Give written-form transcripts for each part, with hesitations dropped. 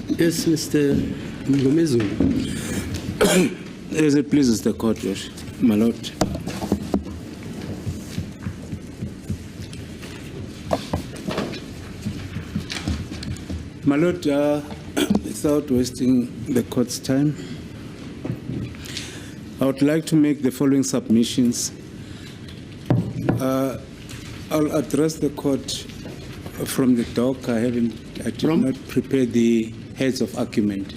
Yes, Mr. Mgomezu. As it pleases the court, my lord. My lord, without wasting the court's time, I would like to make the following submissions. I'll address the court from the dock. I did not prepare the heads of argument.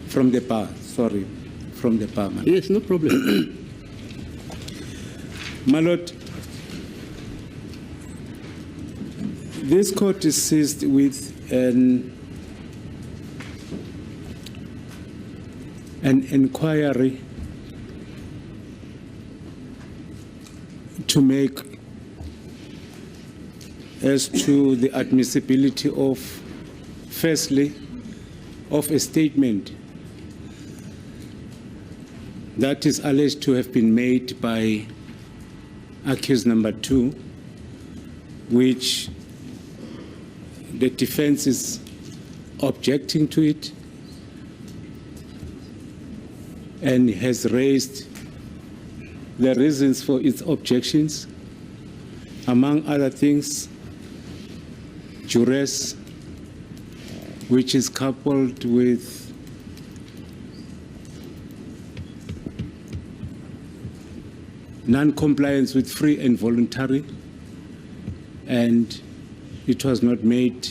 From the bar, sorry, from the bar. Yes, no problem. My lord, this court is seized with an inquiry to make as to the admissibility of, firstly, of a statement that is alleged to have been made by accused number 2, which the defense is objecting to it and has raised the reasons for its objections, among other things, duress, which is coupled with non-compliance with free and voluntary, and it was not made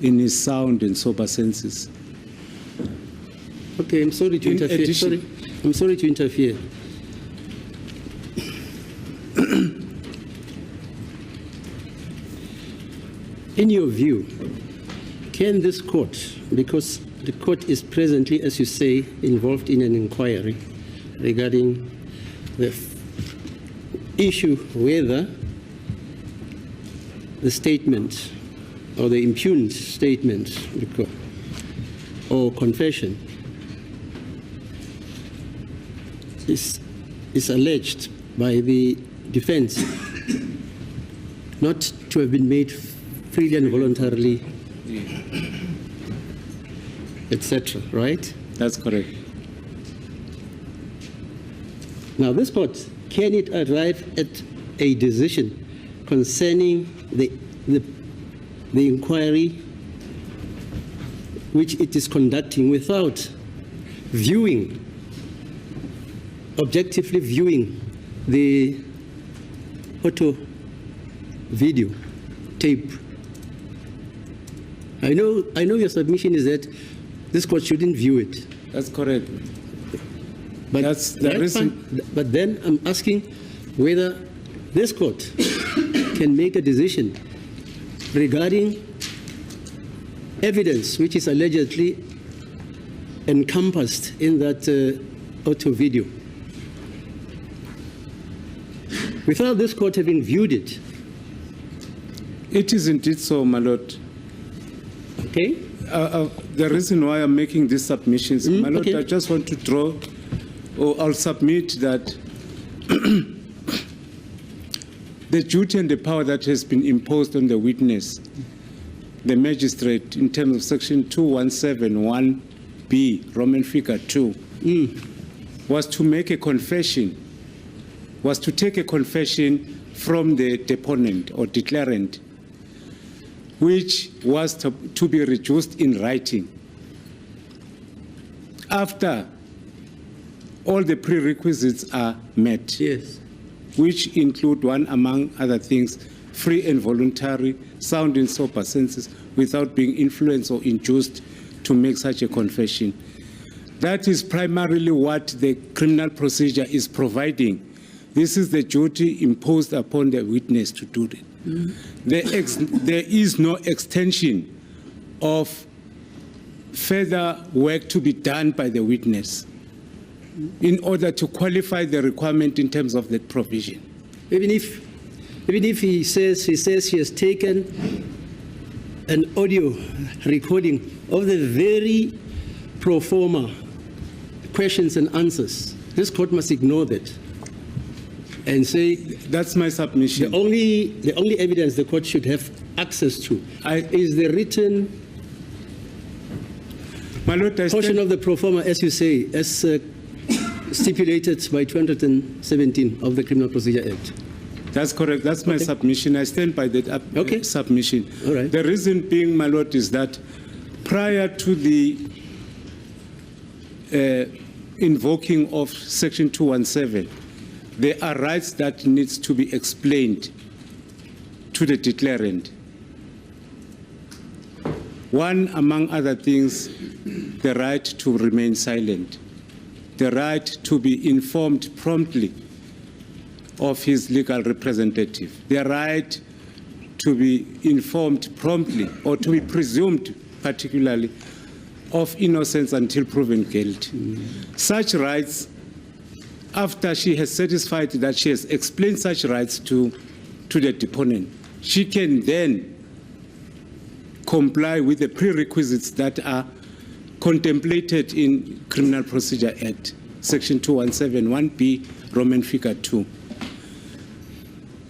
in his sound and sober senses. Okay, I'm sorry to interfere. I'm sorry to interfere. In your view, can this court, because the court is presently, as you say, involved in an inquiry regarding the issue whether the statement or the impugned statement or confession is alleged by the defense not to have been made freely and voluntarily, etc., right? That's correct. Now, this court, can it arrive at a decision concerning the inquiry which it is conducting without viewing, objectively viewing the auto video tape? I know your submission is that this court shouldn't view it. That's correct. But that's the reason. But then I'm asking whether this court can make a decision regarding evidence which is allegedly encompassed in that auto video without this court having viewed it. It is indeed so, my lord. Okay. The reason why I'm making these submissions, my lord, okay. I just want to draw, or I'll submit that the duty and the power that has been imposed on the witness, the magistrate, in terms of section 2171B, Roman figure 2, was to make a confession, was to take a confession from the deponent or declarant, which was to be reduced in writing after all the prerequisites are met. Yes. Which include, one among other things, free and voluntary, sound and sober senses, without being influenced or induced to make such a confession. That is primarily what the criminal procedure is providing. This is the duty imposed upon the witness to do it. There is no extension of further work to be done by the witness in order to qualify the requirement in terms of that provision. Even if he says he has taken an audio recording of the very pro forma questions and answers, this court must ignore that and say that's my submission. The only evidence the court should have access to is the written My Lord, I portion stand- of the pro forma, as you say, as stipulated by 217 of the Criminal Procedure Act. That's correct. That's my Okay. submission. I stand by that Okay. submission. All right. The reason being, my Lord, is that prior to the invoking of Section 217, there are rights that needs to be explained to the declarant. One, among other things, the right to remain silent, the right to be informed promptly of his legal representative, the right to be informed promptly or to be presumed particularly of innocence until proven guilty. Such rights, after she has satisfied that she has explained such rights to the deponent, she can then comply with the prerequisites that are contemplated in Criminal Procedure Act, Section 217, 1B, Roman figure 2.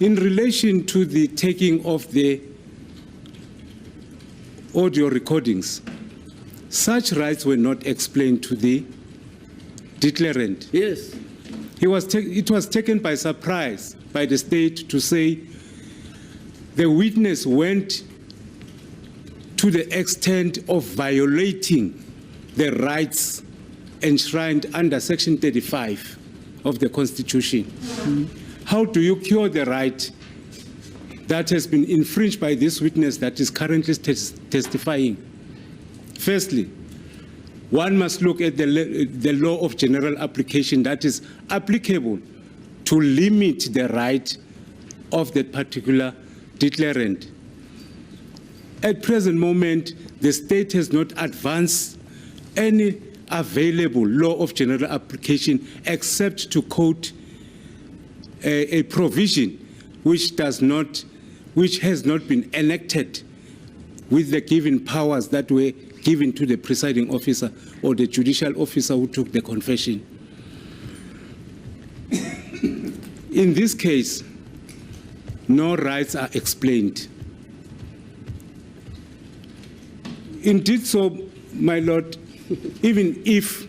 In relation to the taking of the audio recordings, such rights were not explained to the declarant. Yes. It was taken by surprise by the state to say the witness went to the extent of violating the rights enshrined under Section 35 of the Constitution. How do you cure the right that has been infringed by this witness that is currently testifying? Firstly, one must look at the law of general application that is applicable to limit the right of that particular declarant. At present moment, the state has not advanced any available law of general application except to quote a provision which has not been enacted with the given powers that were given to the presiding officer or the judicial officer who took the confession. In this case, no rights are explained. Indeed so, my Lord, even if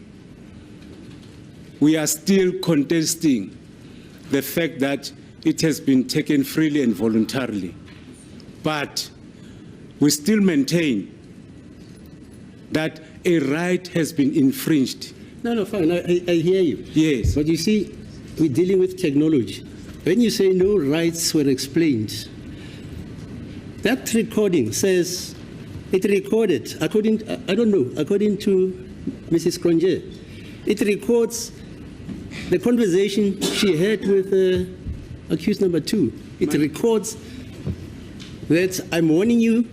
we are still contesting the fact that it has been taken freely and voluntarily, but we still maintain that a right has been infringed. No, fine. I hear you. Yes. But you see, we're dealing with technology. When you say no rights were explained, that recording says it recorded, according to Mrs. Cronje, it records the conversation she had with accused number 2. It records that I'm warning you.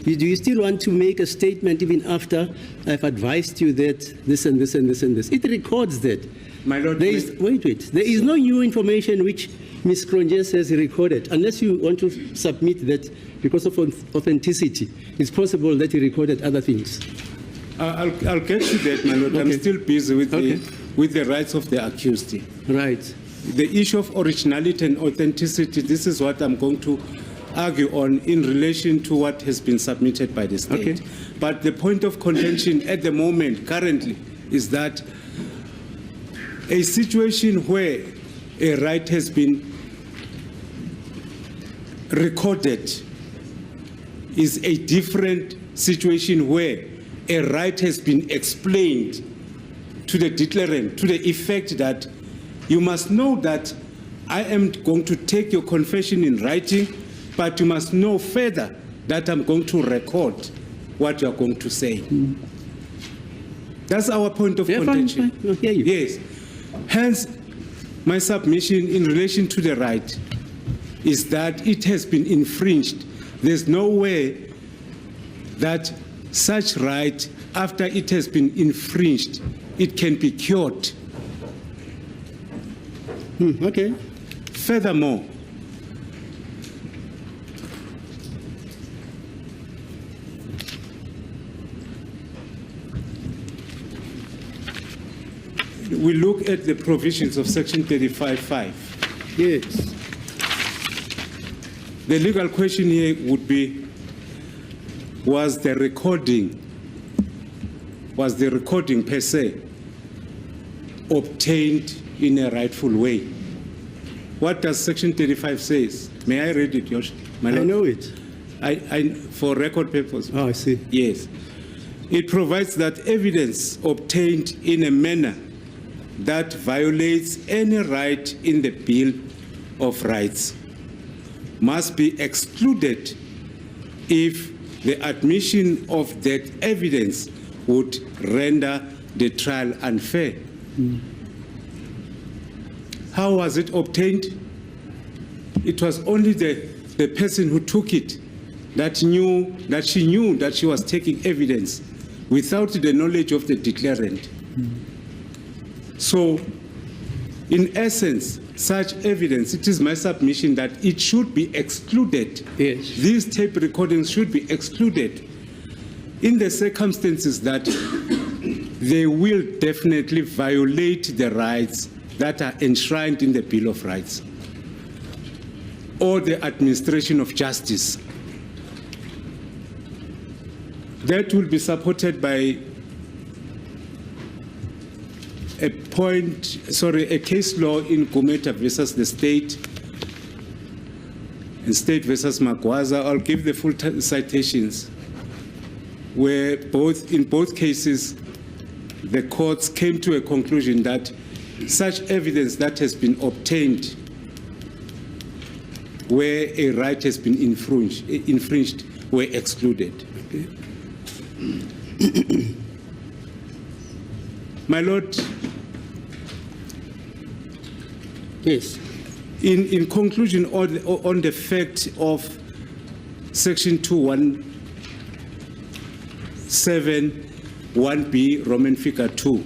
Do you still want to make a statement even after I've advised you that this and this and this and this? It records that. My Lord, wait. There is no new information which Ms. Cronje says recorded, unless you want to submit that because of authenticity. It's possible that he recorded other things. I'll get to that, my Lord. Okay. I'm still busy with the rights of the accused. Right. The issue of originality and authenticity, this is what I'm going to argue on in relation to what has been submitted by the state. Okay. But the point of contention at the moment, currently, is that a situation where a right has been recorded is a different situation where a right has been explained to the declarant to the effect that you must know that I am going to take your confession in writing, but you must know further that I'm going to record what you are going to say. That's our point of contention. Fine. I hear you. Yes. Hence, my submission in relation to the right is that it has been infringed. There's no way that such right, after it has been infringed, it can be cured. Okay. Furthermore, we look at the provisions of Section 35(5). Yes. The legal question here would be, was the recording was the recording per se obtained in a rightful way? What does Section 35 says? May I read it, Josh? I know it. For record purposes. Oh, I see. Yes. It provides that evidence obtained in a manner that violates any right in the Bill of Rights must be excluded if the admission of that evidence would render the trial unfair. How was it obtained? It was only the person who took it that she knew that she was taking evidence without the knowledge of the declarant. So, in essence, such evidence, it is my submission that it should be excluded. Yes. These tape recordings should be excluded in the circumstances that they will definitely violate the rights that are enshrined in the Bill of Rights or the administration of justice. That will be supported by a case law in Gumeta versus the state and state versus Magwaza. I'll give the full citations, where in both cases, the courts came to a conclusion that such evidence that has been obtained where a right has been infringed were excluded. Okay. My Lord, yes. In conclusion, on the fact of Section 217(1)(b) Roman figure 2,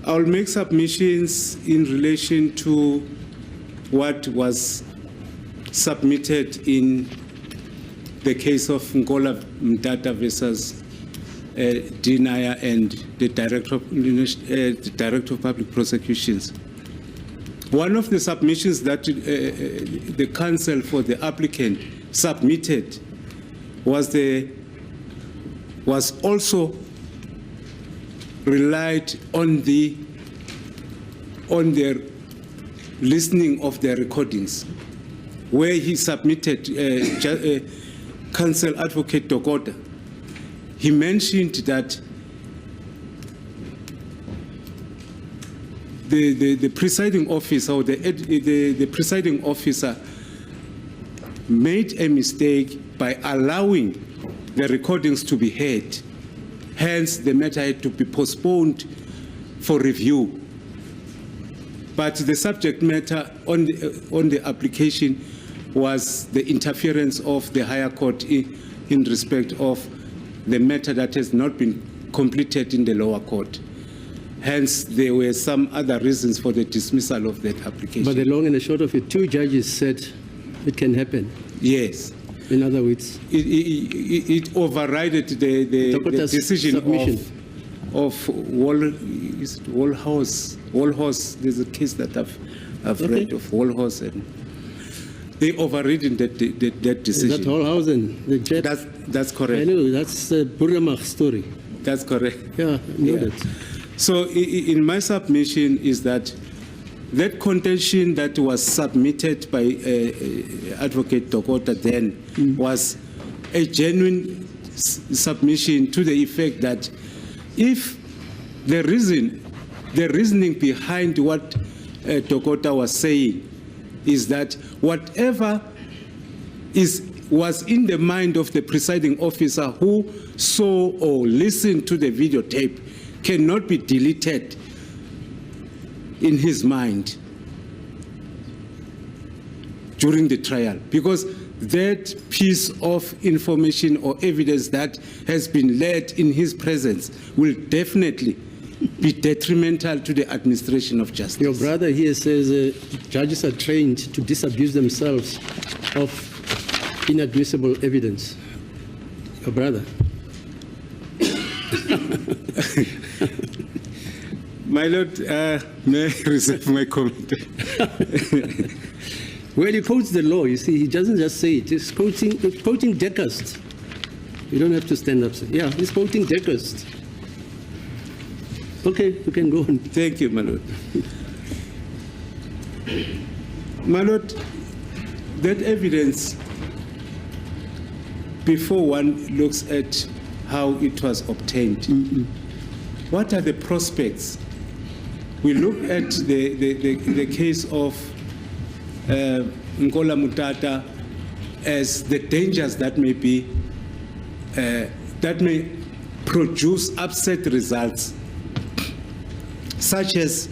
I'll make submissions in relation to what was submitted in the case of Ngola Mdata versus Dinaya and the Director of Public Prosecutions. One of the submissions that the counsel for the applicant submitted was also relied on the listening of the recordings, where he submitted counsel advocate Dokota. He mentioned that the presiding officer or the presiding officer made a mistake by allowing the recordings to be heard. Hence, the matter had to be postponed for review. But the subject matter on the application was the interference of the higher court in respect of the matter that has not been completed in the lower court. Hence, there were some other reasons for the dismissal of that application. But the long and the short of it, two judges said it can happen. Yes. In other words, it overrided the decision of Wallhouse. There's a case that I've read of Wallhouse, and they overridden that decision. Is that Wallhausen, the jet? That's correct. I know, that's the Burgamach story. That's correct. Yeah, I know that. So in my submission is that contention that was submitted by Advocate Dokota then was a genuine submission to the effect that if the reasoning behind what Dokota was saying is that whatever was in the mind of the presiding officer who saw or listened to the videotape cannot be deleted in his mind during the trial, because that piece of information or evidence that has been led in his presence will definitely be detrimental to the administration of justice. Your brother here says judges are trained to disabuse themselves of inadmissible evidence. Your brother. My Lord, may I reserve my comment? Well, he quotes the law. You see, he doesn't just say it. He's quoting Decust. You don't have to stand up, sir. Yeah, he's quoting Deckers. Okay, you can go on. Thank you, my lord. My lord, that evidence, before one looks at how it was obtained, what are the prospects? We look at the case of Nkola Mutata as the dangers that may be, that may produce upset results, such as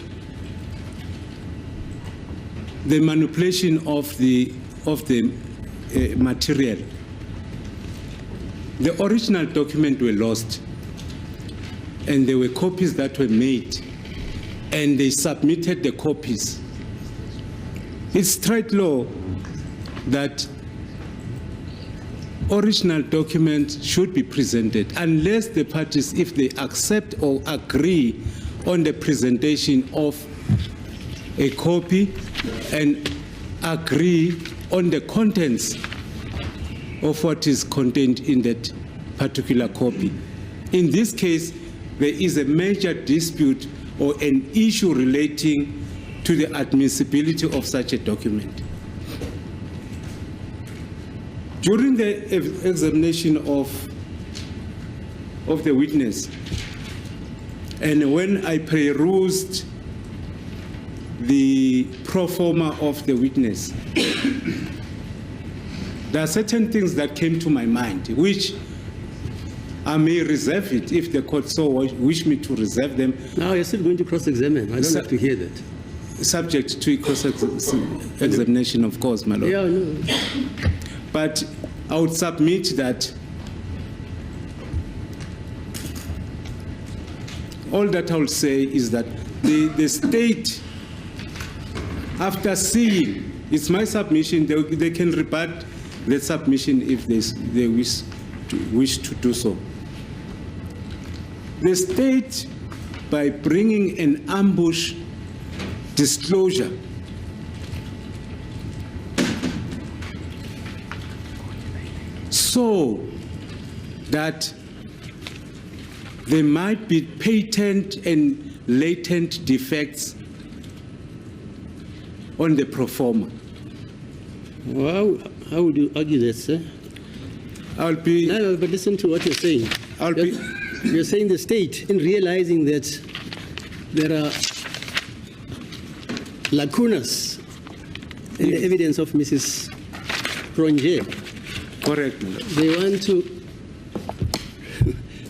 the manipulation of the material. The original documents were lost, and there were copies that were made, and they submitted the copies. It's straight law that original documents should be presented unless the parties, if they accept or agree on the presentation of a copy and agree on the contents of what is contained in that particular copy. In this case, there is a major dispute or an issue relating to the admissibility of such a document. During the examination of the witness, and when I perused the pro forma of the witness, there are certain things that came to my mind, which I may reserve it if the court so wish me to reserve them. Now you're still going to cross-examine. I don't have to hear that. Subject to cross-examination, of course, my lord. Yeah, no. But I would submit that all that I will say is that the state, after seeing, it's my submission, they can rebut the submission if they wish to do so. The state, by bringing an ambush disclosure, so that there might be patent and latent defects on the pro forma. Well, how would you argue that, sir? I'll be. No, but listen to what you're saying. You're saying the state, in realizing that there are lacunas in the evidence of Mrs. Ronje. Correct, my lord. They want to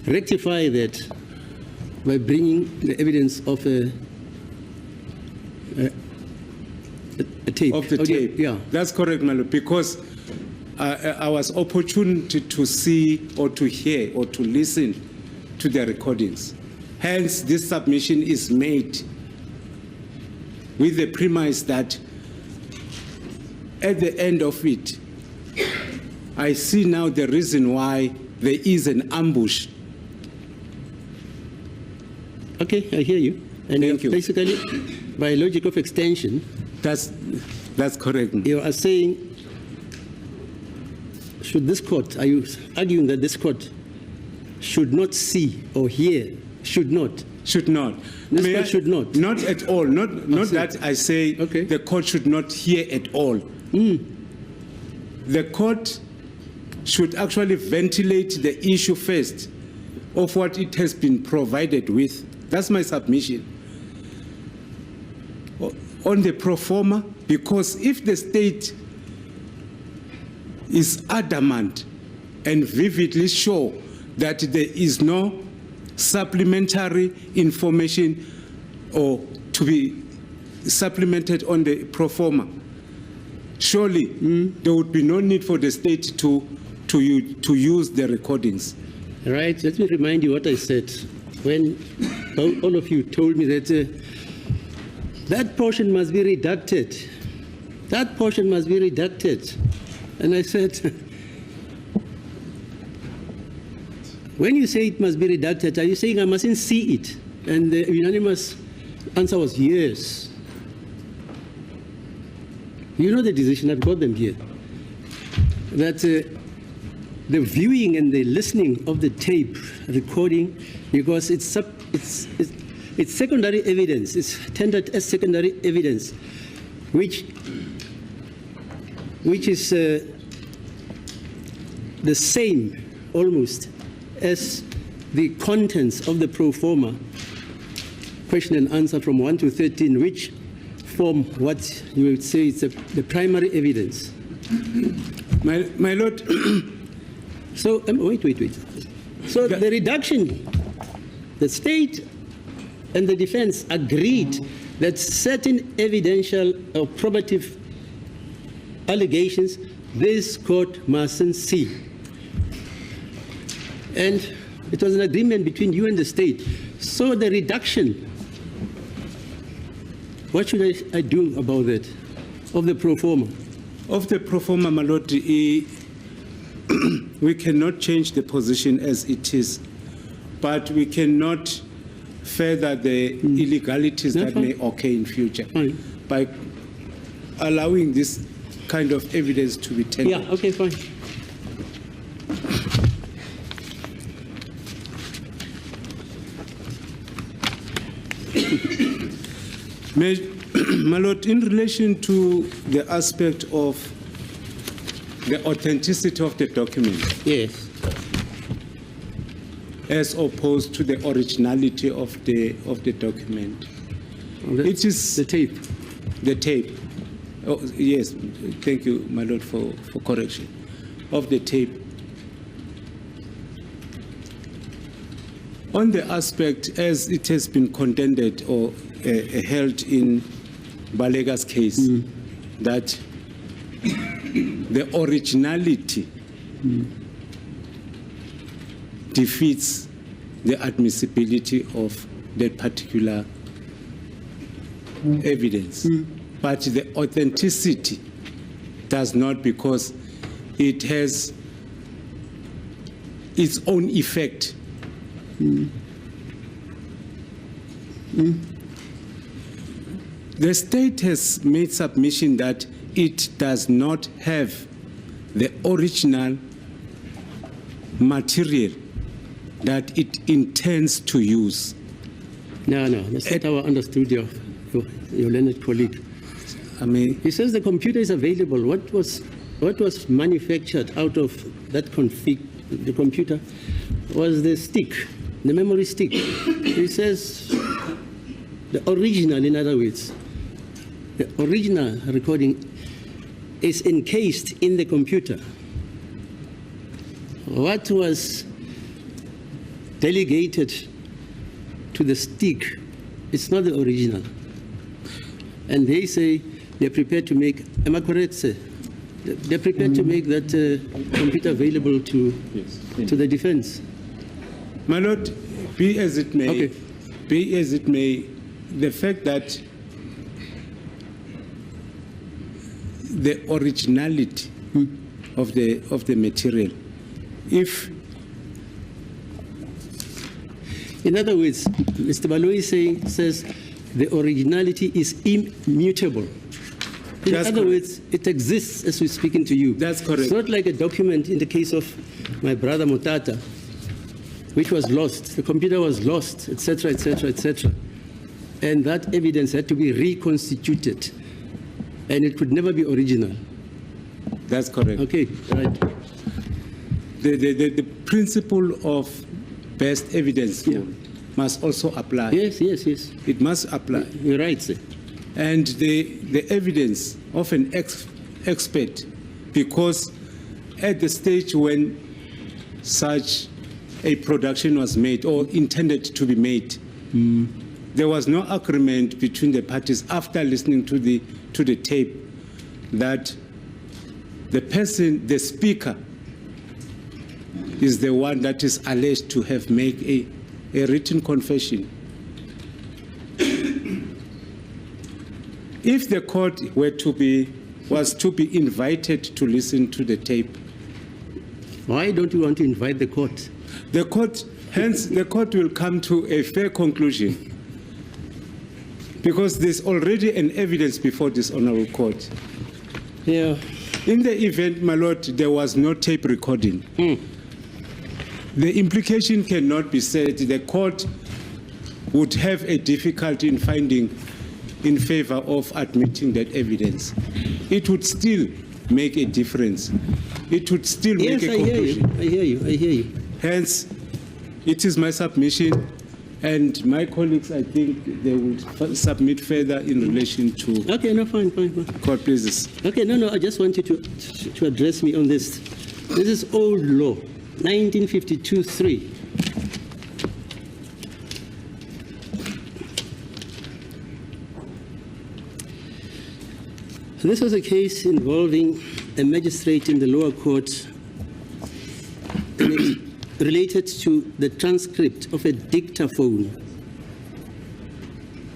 rectify that by bringing the evidence of a tape. Of the tape. Yeah. That's correct, my lord, because I was opportune to see or to hear or to listen to the recordings. Hence, this submission is made with the premise that at the end of it, I see now the reason why there is an ambush. Okay, I hear you. And Thank you. Basically, by logic of extension, That's correct. you are saying, should this court, are you arguing that this court should not see or hear, should not? Should not. This May court I- should not. Not at all. Not that I say Okay. the court should not hear at all. The court should actually ventilate the issue first of what it has been provided with. That's my submission. On the pro forma, because if the state is adamant and vividly sure that there is no supplementary information or to be supplemented on the pro forma, surely there would be no need for the state to use the recordings. All right, let me remind you what I said when all of you told me that that portion must be redacted. That portion must be redacted. And I said, when you say it must be redacted, are you saying I mustn't see it? And the unanimous answer was yes. You know the decision, I've got them here. That the viewing and the listening of the tape recording, because it's secondary evidence. It's tendered as secondary evidence, which is the same almost as the contents of the pro forma question and answer from 1 to 13, which form what you would say is the primary evidence. My Lord. So, wait. So the redaction, the state and the defense agreed that certain evidential or probative allegations this court mustn't see. And it was an agreement between you and the state. So the reduction, what should I do about that, of the pro forma? Of the pro forma, my Lord, we cannot change the position as it is, but we cannot further the illegalities that may occur in future by allowing this kind of evidence to be tendered. Yeah, okay, fine. My Lord, in relation to the aspect of the authenticity of the document, yes, as opposed to the originality of the document, it is the tape. The tape. Oh, yes, thank you, my Lord, for correction. Of the tape. On the aspect, as it has been contended or held in Balega's case, that the originality defeats the admissibility of that particular evidence. But the authenticity does not, because it has its own effect. The state has made submission that it does not have the original material that it intends to use. No, that's not how I understood your learned colleague. I mean, he says the computer is available. What was manufactured out of that config? The computer was the stick, the memory stick. He says the original, in other words, the original recording is encased in the computer. What was delegated to the stick, it's not the original. And they say they're prepared to make, am I correct, sir? They're prepared to make that computer available to the defense. My Lord, be as it may, the fact that the originality of the material, if, in other words, Mr. Baloyi says the originality is immutable. In other words, it exists as we're speaking to you. That's correct. It's not like a document in the case of my brother Motata, which was lost. The computer was lost, etc., etc., etc. And that evidence had to be reconstituted, and it could never be original. That's correct. Okay, right. The principle of best evidence must also apply. Yes. It must apply. You're right, sir. And the evidence of an expert, because at the stage when such a production was made or intended to be made, there was no agreement between the parties after listening to the tape that the person, the speaker, is the one that is alleged to have made a written confession. If the court was to be invited to listen to the tape, why don't you want to invite the court? The court will come to a fair conclusion, because there's already an evidence before this honorable court. Yeah. In the event, my lord, there was no tape recording. The implication cannot be said. The court would have a difficulty in finding in favor of admitting that evidence. It would still make a difference. It would still make a conclusion. I hear you. Hence, it is my submission, and my colleagues, I think they will submit further in relation to Okay, no, fine. court places. Okay, no, I just want you to address me on this. This is old law, 1952-3. This was a case involving a magistrate in the lower court, and it related to the transcript of a dictaphone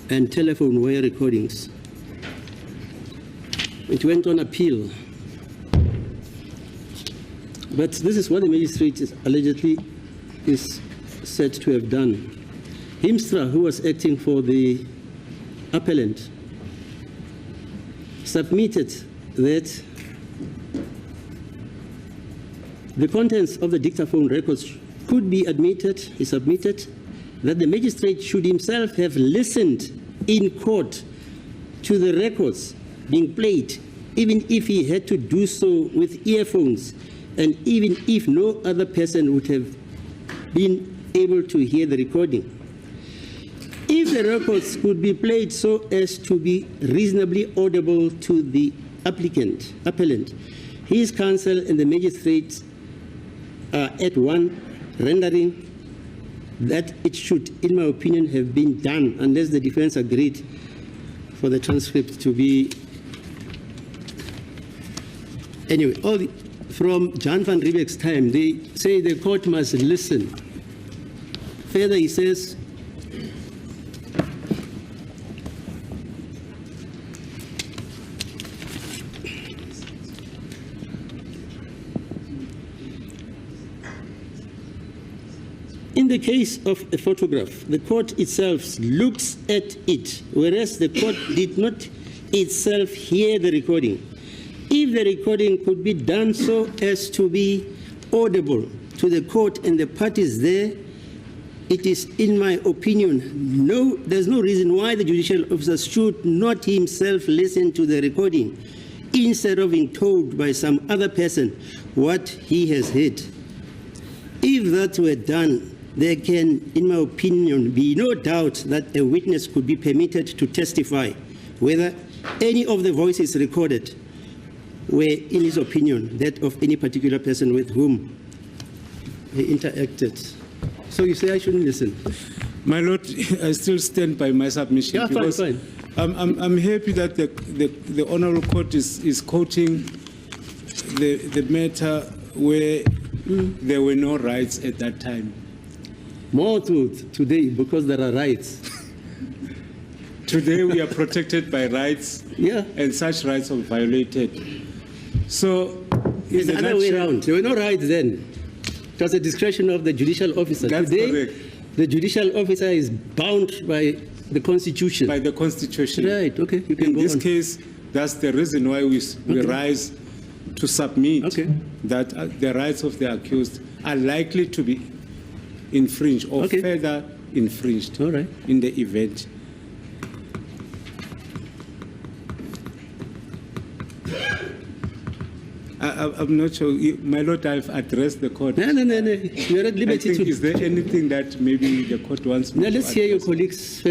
and telephone wire recordings. It went on appeal. But this is what the magistrate allegedly is said to have done. Himstra, who was acting for the appellant, submitted that the contents of the dictaphone records could be admitted. He submitted that the magistrate should himself have listened in court to the records being played, even if he had to do so with earphones, and even if no other person would have been able to hear the recording. If the records could be played so as to be reasonably audible to the appellant, his counsel and the magistrate are at one, rendering that it should, in my opinion, have been done unless the defense agreed for the transcript to be. Anyway, from Jan van Riebeck's time, they say the court must listen. Further, he says, in the case of a photograph, the court itself looks at it, whereas the court did not itself hear the recording. If the recording could be done so as to be audible to the court and the parties there, it is, in my opinion, there's no reason why the judicial officer should not himself listen to the recording instead of being told by some other person what he has heard. If that were done, there can, in my opinion, be no doubt that a witness could be permitted to testify whether any of the voices recorded were, in his opinion, that of any particular person with whom he interacted. So you say I shouldn't listen? My lord, I still stand by my submission. Yeah, because fine. I'm happy that the Honourable Court is quoting the matter where there were no rights at that time. More truth today because there are rights. Today we are protected by rights, Yeah. and such rights are violated. So, It's the other way around. There were no rights then. It was the discretion of the judicial officer. That's Today, correct. the judicial officer is bound by the Constitution. By the Constitution. Right, okay. You can In go this on. case, that's the reason why we rise to submit Okay. that the rights of the accused are likely to be infringed or Okay. further infringed All right. in the event. I'm not sure. My lord, I've addressed the court. No. You're at I liberty think, to. is there anything that maybe the court wants me Now to let's hear your address? colleagues first.